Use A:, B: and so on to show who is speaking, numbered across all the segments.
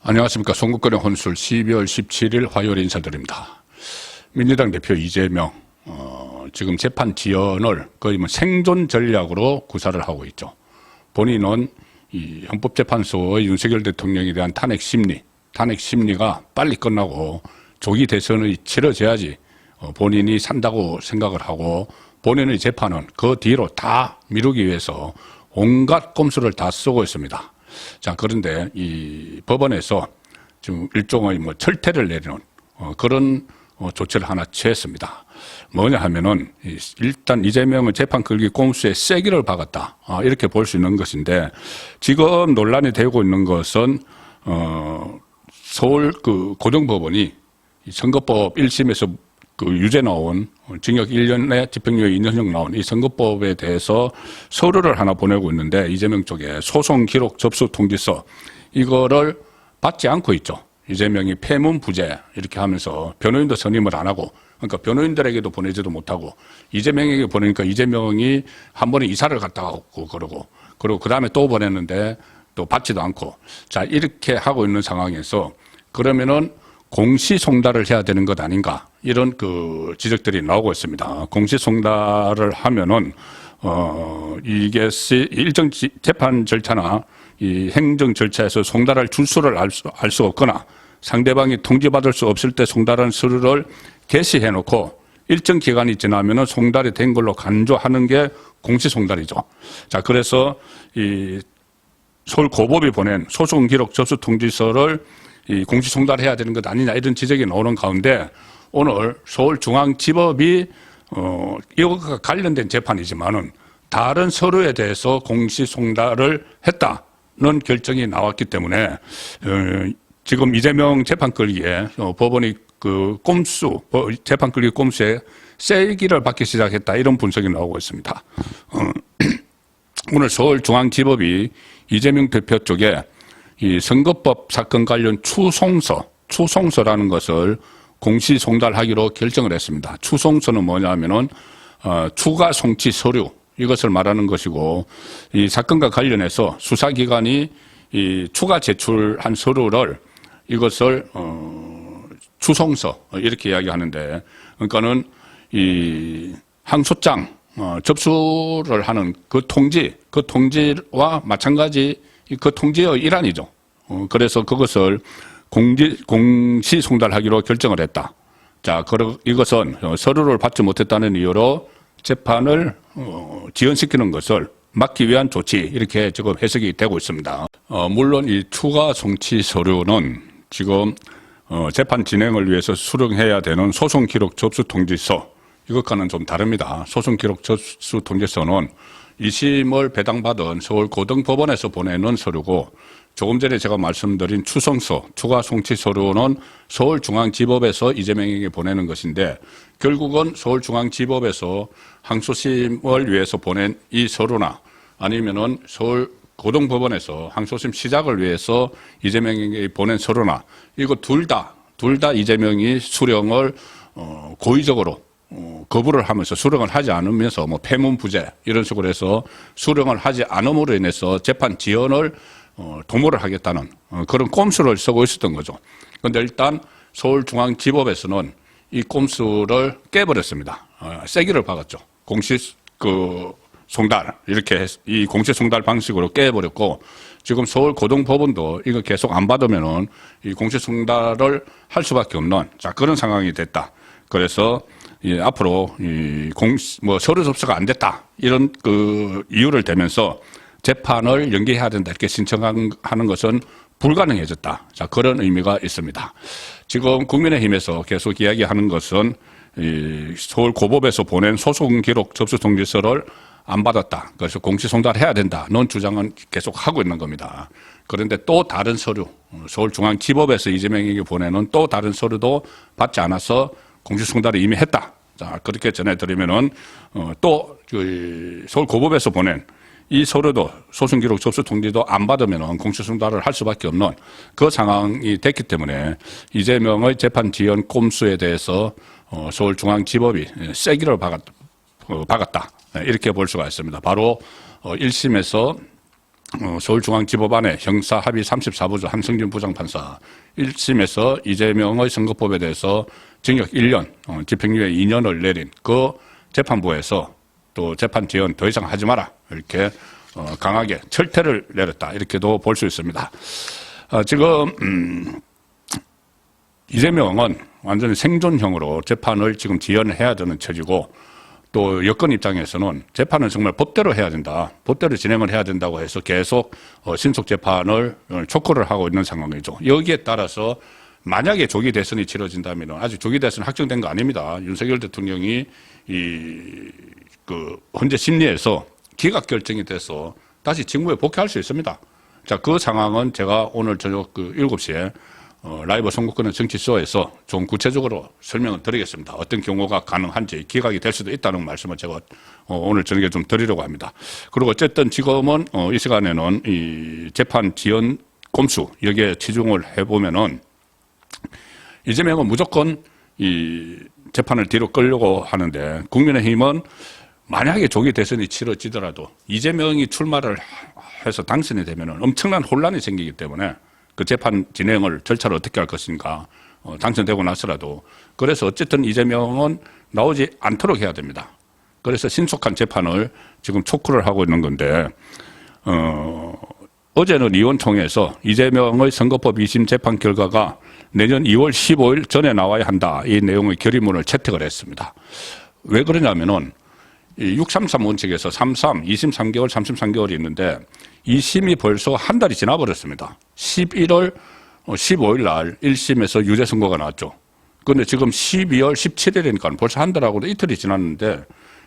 A: 안녕하십니까. 송국권의 혼술 12월 17일 화요일 인사드립니다. 민주당 대표 이재명 지금 재판 지연을 거의 생존 전략으로 구사를 하고 있죠. 본인은 이 헌법재판소의 윤석열 대통령에 대한 탄핵 심리가 빨리 끝나고 조기 대선이 치러져야지 본인이 산다고 생각을 하고, 본인의 재판은 그 뒤로 다 미루기 위해서 온갖 꼼수를 다 쓰고 있습니다. 자, 그런데 이 법원에서 지금 일종의 철퇴를 내리는 그런 조치를 하나 취했습니다. 뭐냐 하면은 일단 이재명은 재판 끌기 꼼수에 세기를 박았다, 이렇게 볼 수 있는 것인데, 지금 논란이 되고 있는 것은 서울 그 고등법원이 선거법 1심에서 그 유죄 나온, 징역 1년에 집행유예 2년형 나온 이 선거법에 대해서 서류를 하나 보내고 있는데, 이재명 쪽에 소송 기록 접수 통지서 이거를 받지 않고 있죠. 이재명이 폐문부재 이렇게 하면서 변호인도 선임을 안 하고, 그러니까 변호인들에게도 보내지도 못하고, 이재명에게 보내니까 이재명이 한 번에 이사를 갔다 오고 그러고 그 다음에 또 보냈는데 또 받지도 않고, 자, 이렇게 하고 있는 상황에서 그러면은 공시송달을 해야 되는 것 아닌가, 이런 그 지적들이 나오고 있습니다. 공시송달을 하면은 이게 일정 재판 절차나 이 행정 절차에서 송달할 주소를 알 수 없거나 상대방이 통지받을 수 없을 때 송달한 서류를 게시해 놓고 일정 기간이 지나면은 송달이 된 걸로 간주하는 게 공시송달이죠. 자, 그래서 이 서울 고법이 보낸 소송 기록 접수 통지서를 이 공시송달해야 되는 것 아니냐, 이런 지적이 나오는 가운데, 오늘 서울중앙지법이 이것과 관련된 재판이지만은 다른 서류에 대해서 공시송달을 했다는 결정이 나왔기 때문에 지금 이재명 재판 끌기에 법원이 그 재판 끌기 꼼수에 세기를 받기 시작했다, 이런 분석이 나오고 있습니다. 오늘 서울중앙지법이 이재명 대표 쪽에 이 선거법 사건 관련 추송서라는 것을 공시송달하기로 결정을 했습니다. 추송서는 뭐냐면은 추가 송치 서류, 이것을 말하는 것이고, 이 사건과 관련해서 수사기관이 이 추가 제출한 서류를 이것을 추송서 이렇게 이야기하는데, 그러니까는 이 항소장 접수를 하는 그 통지와 마찬가지 그 통지의 일환이죠. 그래서 그것을 공시송달하기로 결정을 했다. 자, 이것은 서류를 받지 못했다는 이유로 재판을 지연시키는 것을 막기 위한 조치, 이렇게 지금 해석이 되고 있습니다. 물론 이 추가 송치 서류는 지금 재판 진행을 위해서 수령해야 되는 소송 기록 접수 통지서, 이것과는 좀 다릅니다. 소송 기록 접수 통지서는 2심을 배당받은 서울 고등법원에서 보내는 서류고, 조금 전에 제가 말씀드린 추송서, 추가 송치 서류는 서울중앙지법에서 이재명에게 보내는 것인데, 결국은 서울중앙지법에서 항소심을 위해서 보낸 이 서류나 아니면은 서울 고등법원에서 항소심 시작을 위해서 이재명에게 보낸 서류나, 이거 둘 다 이재명이 수령을 고의적으로 거부를 하면서, 수령을 하지 않으면서 폐문부재 이런 식으로 해서 수령을 하지 않음으로 인해서 재판 지연을 도모를 하겠다는 그런 꼼수를 쓰고 있었던 거죠. 그런데 일단 서울중앙지법에서는 이 꼼수를 깨버렸습니다. 세기를 박았죠. 송달, 이렇게 이 공시송달 방식으로 깨버렸고, 지금 서울 고등법원도 이거 계속 안 받으면은 이 공시송달을 할 수밖에 없는, 자, 그런 상황이 됐다. 그래서 앞으로 서류 접수가 안 됐다, 이런 그 이유를 대면서 재판을 연기해야 된다, 이렇게 신청하는 것은 불가능해졌다. 자, 그런 의미가 있습니다. 지금 국민의힘에서 계속 이야기하는 것은 이 서울 고법에서 보낸 소송 기록 접수 통지서를 안 받았다, 그래서 공시송달해야 된다는 주장은 계속 하고 있는 겁니다. 그런데 또 다른 서류, 서울중앙지법에서 이재명에게 보내는 또 다른 서류도 받지 않아서 공시송달을 이미 했다. 자, 그렇게 전해드리면은 또 서울 고법에서 보낸 이 서류도, 소송 기록 접수 통지도 안 받으면은 공시송달을 할 수밖에 없는 그 상황이 됐기 때문에 이재명의 재판 지연 꼼수에 대해서 서울중앙지법이 세기를 박았다, 이렇게 볼 수가 있습니다. 바로 1심에서 서울중앙지법안의 형사합의 34부조 한승준 부장판사 1심에서 이재명의 선거법에 대해서 징역 1년, 집행유예 2년을 내린 그 재판부에서 또 재판 지연 더 이상 하지 마라 이렇게 강하게 철퇴를 내렸다 이렇게도 볼 수 있습니다. 지금 이재명은 완전히 생존형으로 재판을 지금 지연해야 되는 처지고 또 여권 입장에서는 재판은 정말 법대로 해야 된다. 법대로 진행을 해야 된다고 해서 계속 신속 재판을 촉구를 하고 있는 상황이죠. 여기에 따라서 만약에 조기 대선이 치러진다면 아직 조기 대선 확정된 거 아닙니다. 윤석열 대통령이 헌재 심리에서 기각 결정이 돼서 다시 직무에 복귀할 수 있습니다. 자, 그 상황은 제가 오늘 저녁 7시에 라이브 선거권은 정치쇼에서 좀 구체적으로 설명을 드리겠습니다. 어떤 경우가 가능한지 기각이 될 수도 있다는 말씀을 제가 오늘 저녁에 좀 드리려고 합니다. 그리고 어쨌든 지금은 이 시간에는 이 재판 지연 건수 여기에 치중을 해보면은 이재명은 무조건 이 재판을 뒤로 끌려고 하는데 국민의힘은 만약에 조기 대선이 치러지더라도 이재명이 출마를 해서 당선이 되면은 엄청난 혼란이 생기기 때문에 그 재판 진행을 절차를 어떻게 할 것인가 당선되고 나서라도 그래서 어쨌든 이재명은 나오지 않도록 해야 됩니다. 그래서 신속한 재판을 지금 촉구를 하고 있는 건데 어제는 의원총회에서 이재명의 선거법 2심 재판 결과가 내년 2월 15일 전에 나와야 한다 이 내용의 결의문을 채택을 했습니다. 왜 그러냐면은 633 원칙에서 33, 2심 3개월, 3심 3개월이 있는데 2심이 벌써 한 달이 지나버렸습니다. 11월 15일 날 1심에서 유죄 선고가 나왔죠. 그런데 지금 12월 17일이니까 벌써 한 달하고도 이틀이 지났는데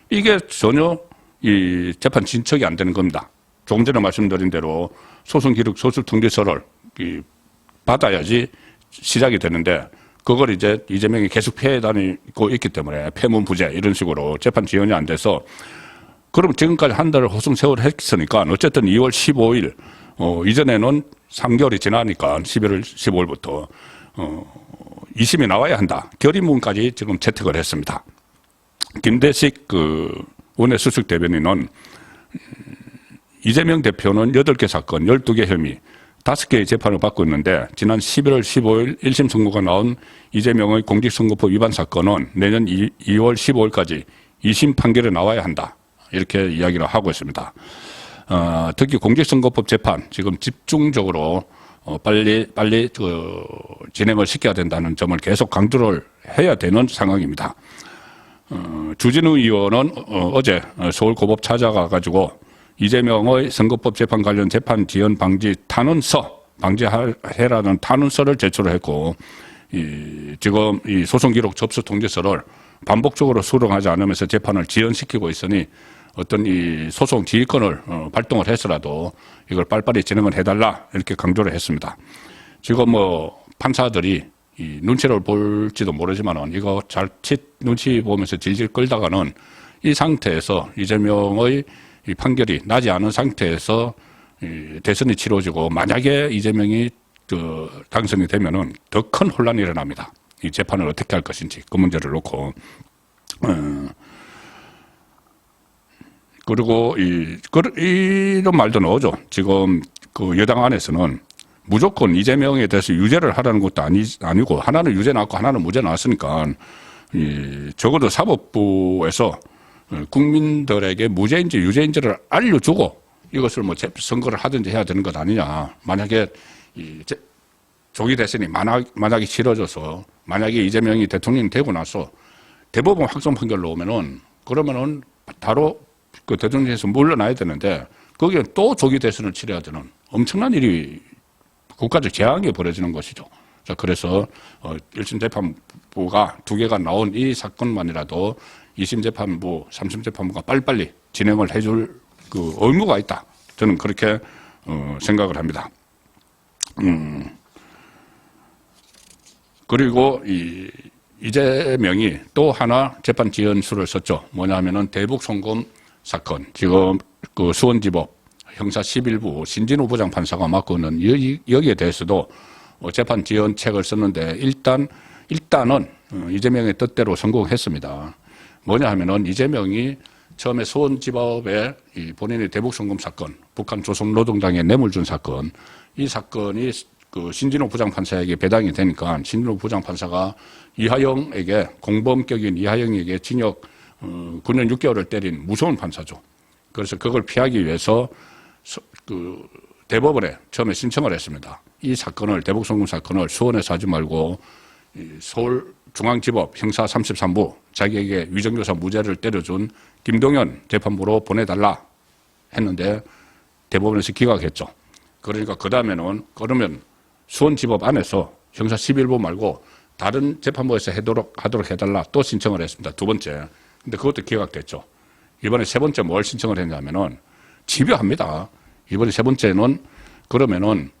A: 이게 전혀 이 재판 진척이 안 되는 겁니다. 조금 전에 말씀드린 대로 소송 기록 소수 통지서를 받아야지 시작이 되는데 그걸 이제 이재명이 계속 피해 다니고 있기 때문에 폐문부재 이런 식으로 재판 지연이 안 돼서 그럼 지금까지 한 달을 호송 세월을 했으니까 어쨌든 2월 15일 이전에는 3개월이 지나니까 11월 15일부터 2심이 나와야 한다. 결의문까지 지금 채택을 했습니다. 김대식 원내 수석 대변인은 이재명 대표는 8개 사건, 12개 혐의, 5개의 재판을 받고 있는데 지난 11월 15일 1심 선고가 나온 이재명의 공직선거법 위반 사건은 내년 2월 15일까지 2심 판결에 나와야 한다. 이렇게 이야기를 하고 있습니다. 특히 공직선거법 재판 지금 집중적으로 빨리 진행을 시켜야 된다는 점을 계속 강조를 해야 되는 상황입니다. 주진우 의원은 어제 서울고법 찾아가가지고 이재명의 선거법 재판 관련 재판 지연 방지 탄원서, 방지해라는 탄원서를 제출을 했고, 지금 이 소송 기록 접수 통지서를 반복적으로 수령하지 않으면서 재판을 지연시키고 있으니 어떤 이 소송 지휘권을 발동을 해서라도 이걸 빨리빨리 진행을 해달라 이렇게 강조를 했습니다. 지금 판사들이 이 눈치를 볼지도 모르지만은 이거 자칫 눈치 보면서 질질 끌다가는 이 상태에서 이재명의 이 판결이 나지 않은 상태에서 대선이 치러지고 만약에 이재명이 당선이 되면은 더 큰 혼란이 일어납니다. 이 재판을 어떻게 할 것인지 그 문제를 놓고 그리고 이런 말도 나오죠. 지금 그 여당 안에서는 무조건 이재명에 대해서 유죄를 하라는 것도 아니고 하나는 유죄 나왔고 하나는 무죄 나왔으니까 적어도 사법부에서 국민들에게 무죄인지 유죄인지를 알려주고 이것을 선거를 하든지 해야 되는 것 아니냐. 만약에 조기 대선이 만약에 치러져서 만약에 이재명이 대통령이 되고 나서 대법원 확정 판결 나오면은 그러면은 바로 그 대통령에서 물러나야 되는데 거기에 또 조기 대선을 치러야 되는 엄청난 일이 국가적 재앙이 벌어지는 것이죠. 자, 그래서 1심 재판부가 2개가 나온 이 사건만이라도 2심 재판부, 3심 재판부가 빨리빨리 진행을 해줄 그 의무가 있다. 저는 그렇게 생각을 합니다. 그리고 이재명이 또 하나 재판 지연수를 썼죠. 뭐냐면은 대북 송금 사건. 지금 그 수원지법 형사 11부 신진우 부장판사가 맡고 있는 여기에 대해서도 재판 지연책을 썼는데 일단은 이재명의 뜻대로 성공했습니다. 뭐냐 하면은 이재명이 처음에 수원지법에 이 본인의 대북송금 사건, 북한 조선노동당에 뇌물 준 사건, 이 사건이 그 신진호 부장판사에게 배당이 되니까 신진호 부장판사가 이하영에게 공범격인 이하영에게 징역 9년 6개월을 때린 무서운 판사죠. 그래서 그걸 피하기 위해서 그 대법원에 처음에 신청을 했습니다. 이 사건을 대북송금 사건을 수원에서 하지 말고 서울중앙지법 형사 33부 자기에게 위정교사 무죄를 때려준 김동연 재판부로 보내달라 했는데 대법원에서 기각했죠. 그러니까 그 다음에는 그러면 수원지법 안에서 형사 11부 말고 다른 재판부에서 하도록 해달라 또 신청을 했습니다. 두 번째. 근데 그것도 기각됐죠. 이번에 세 번째 뭘 신청을 했냐면은 집요합니다. 이번에 세 번째는 그러면은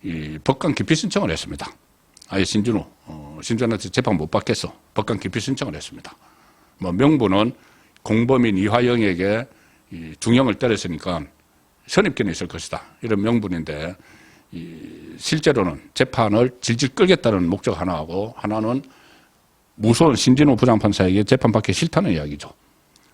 A: 이 법관 기피 신청을 했습니다. 아예 신준한테 재판 못 받겠어. 법관 기피 신청을 했습니다. 뭐 명분은 공범인 이화영에게 이 중형을 때렸으니까 선입견이 있을 것이다. 이런 명분인데 실제로는 재판을 질질 끌겠다는 목적 하나하고 하나는 무서운 신진호 부장판사에게 재판받기 싫다는 이야기죠.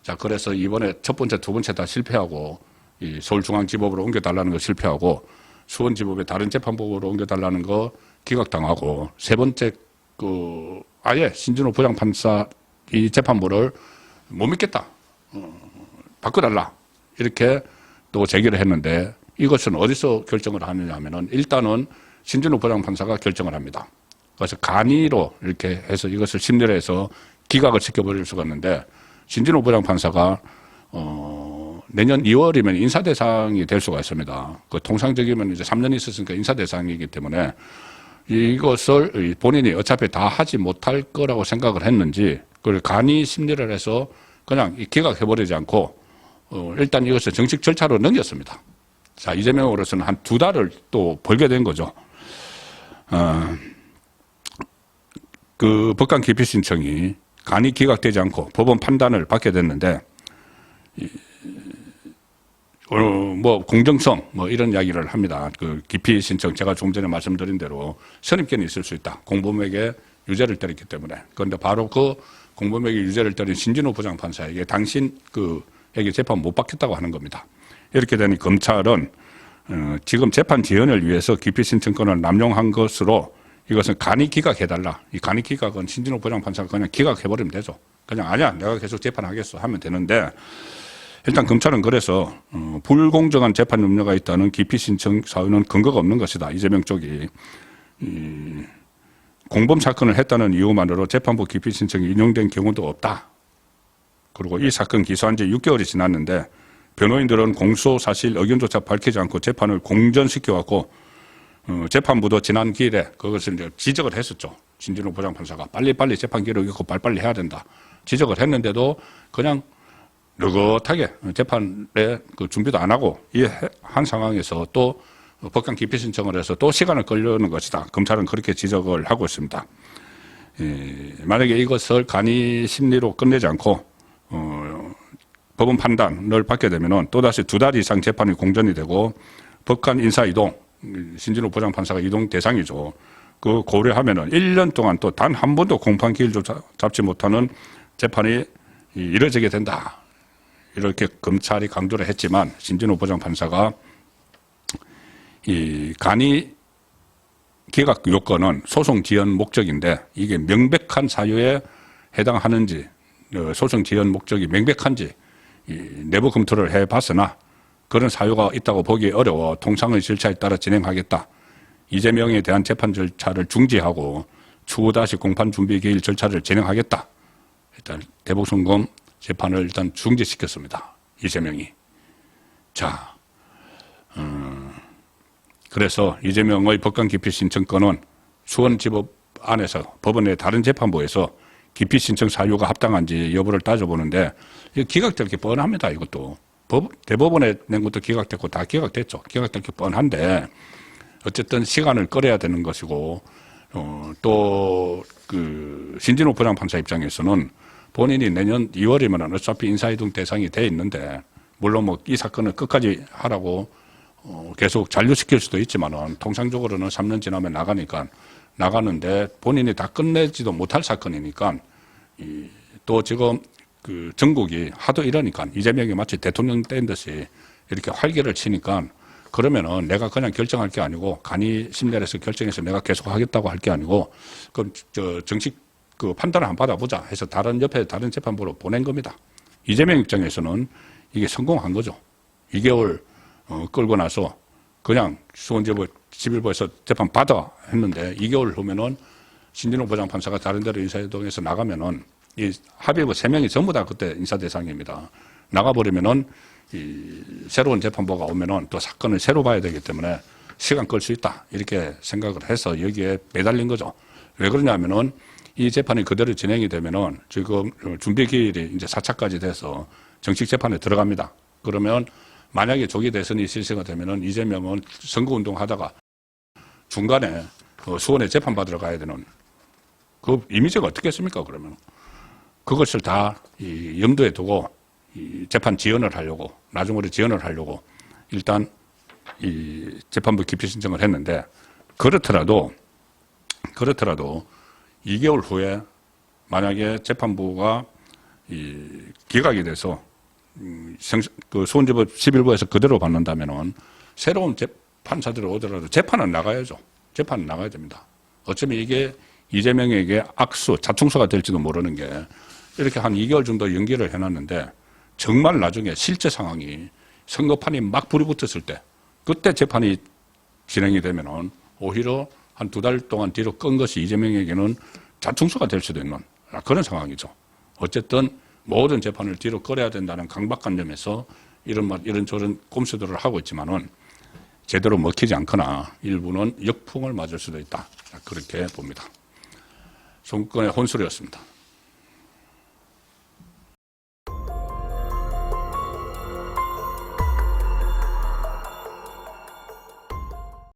A: 자, 그래서 이번에 첫 번째, 두 번째 다 실패하고 이 서울중앙지법으로 옮겨달라는 거 실패하고 수원지법의 다른 재판부로 옮겨달라는 거 기각당하고 세 번째 아예 신진호 부장판사 이 재판부를 못 믿겠다. 바꿔달라. 이렇게 또 제기를 했는데 이것은 어디서 결정을 하느냐 하면은 일단은 신진호 부장판사가 결정을 합니다. 그래서 간이로 이렇게 해서 이것을 심리해서 기각을 시켜버릴 수가 있는데 신진호 부장판사가 내년 2월이면 인사대상이 될 수가 있습니다. 그 통상적이면 이제 3년 있었으니까 인사대상이기 때문에 이것을 본인이 어차피 다 하지 못할 거라고 생각을 했는지 그걸 간이 심리를 해서 그냥 기각해버리지 않고 일단 이것을 정식 절차로 넘겼습니다. 자, 이재명으로서는 한 2달을 또 벌게 된 거죠. 그 법관 기피 신청이 간이 기각되지 않고 법원 판단을 받게 됐는데 뭐 공정성 뭐 이런 이야기를 합니다. 그 기피 신청 제가 좀 전에 말씀드린 대로 선입견이 있을 수 있다. 공범에게 유죄를 때렸기 때문에. 그런데 바로 그 공범에게 유죄를 때린 신진호 부장판사에게 당신 에게 재판 못 받겠다고 하는 겁니다. 이렇게 되니 검찰은 지금 재판 지연을 위해서 기피 신청권을 남용한 것으로 이것은 간이 기각해달라. 이 간이 기각은 신진호 부장판사가 그냥 기각해버리면 되죠. 그냥 아니야 내가 계속 재판하겠어 하면 되는데 일단 검찰은 그래서 불공정한 재판 염려가 있다는 기피 신청 사유는 근거가 없는 것이다. 이재명 쪽이 공범 사건을 했다는 이유만으로 재판부 기피 신청이 인용된 경우도 없다. 그리고 이 사건 기소한 지 6개월이 지났는데 변호인들은 공소 사실 의견조차 밝히지 않고 재판을 공전시켜왔고 재판부도 지난 기일에 그것을 이제 지적을 했었죠. 신진호 부장판사가 빨리빨리 재판 기록을 읽고 빨리빨리 해야 된다. 지적을 했는데도 그냥 느긋하게 재판에 그 준비도 안 하고 이 한 상황에서 또 법관 기피 신청을 해서 또 시간을 끌려는 것이다. 검찰은 그렇게 지적을 하고 있습니다. 만약에 이것을 간이 심리로 끝내지 않고 법원 판단을 받게 되면은 또다시 2달 이상 재판이 공전이 되고 법관 인사 이동, 신진호 부장판사가 이동 대상이죠. 그 고려하면은 1년 동안 또 단 한 번도 공판 기일조차 잡지 못하는 재판이 이뤄지게 된다. 이렇게 검찰이 강조를 했지만 신진호 부장판사가 이 간이 기각 요건은 소송 지연 목적인데 이게 명백한 사유에 해당하는지 소송 지연 목적이 명백한지 내부 검토를 해봤으나 그런 사유가 있다고 보기 어려워 통상의 절차에 따라 진행하겠다. 이재명에 대한 재판 절차를 중지하고 추후 다시 공판 준비 기일 절차를 진행하겠다. 일단 대북송금 재판을 일단 중지시켰습니다. 이재명이. 자, 그래서 이재명의 법관 기피 신청권은 수원지법 안에서 법원의 다른 재판부에서 기피 신청 사유가 합당한지 여부를 따져보는데 기각될 게 뻔합니다. 이것도 대법원에 낸 것도 기각됐고 다 기각됐죠. 기각될 게 뻔한데 어쨌든 시간을 끌어야 되는 것이고 또 그 신진호 부장판사 입장에서는 본인이 내년 2월이면 어차피 인사이동 대상이 돼 있는데 물론 뭐 이 사건을 끝까지 하라고 계속 잔류시킬 수도 있지만은 통상적으로는 3년 지나면 나가는데 본인이 다 끝내지도 못할 사건이니까 또 지금 그 전국이 하도 이러니까 이재명이 마치 대통령 된 듯이 이렇게 활개를 치니까 그러면은 내가 그냥 결정할 게 아니고 간이 심리에서 결정해서 내가 계속 하겠다고 할 게 아니고 그럼 저 정식 그 판단을 한번 받아보자 해서 다른 옆에 다른 재판부로 보낸 겁니다. 이재명 입장에서는 이게 성공한 거죠. 2개월 끌고 나서 그냥 수원지법 11부에서 재판 받아 했는데 2개월 후면은 신진호 부장판사가 다른 데로 인사이동해서 나가면은 이 합의부 3명이 전부 다 그때 인사 대상입니다. 나가버리면은 이 새로운 재판부가 오면은 또 사건을 새로 봐야 되기 때문에 시간 끌 수 있다. 이렇게 생각을 해서 여기에 매달린 거죠. 왜 그러냐면은 이 재판이 그대로 진행이 되면은 지금 준비 기일이 이제 4차까지 돼서 정식 재판에 들어갑니다. 그러면 만약에 조기 대선이 실시가 되면은 이재명은 선거운동 하다가 중간에 수원에 재판받으러 가야 되는 그 이미지가 어떻겠습니까, 그러면. 그것을 다 이 염두에 두고 이 재판 지연을 하려고, 나중으로 지연을 하려고 일단 이 재판부 기피 신청을 했는데 그렇더라도 2개월 후에 만약에 재판부가 이 기각이 돼서 그 수원지법 11부에서 그대로 받는다면은 새로운 재판사들이 오더라도 재판은 나가야죠. 재판은 나가야 됩니다. 어쩌면 이게 이재명에게 악수, 자충수가 될지도 모르는 게 이렇게 한 2개월 정도 연기를 해놨는데 정말 나중에 실제 상황이 선거판이 막 불이 붙었을 때 그때 재판이 진행이 되면은 오히려 한 2달 동안 뒤로 끈 것이 이재명에게는 자충수가 될 수도 있는 그런 상황이죠. 어쨌든 모든 재판을 뒤로 끌어야 된다는 강박관념에서 이런저런 꼼수들을 하고 있지만은 제대로 먹히지 않거나 일부는 역풍을 맞을 수도 있다. 그렇게 봅니다. 정권의 혼술이었습니다.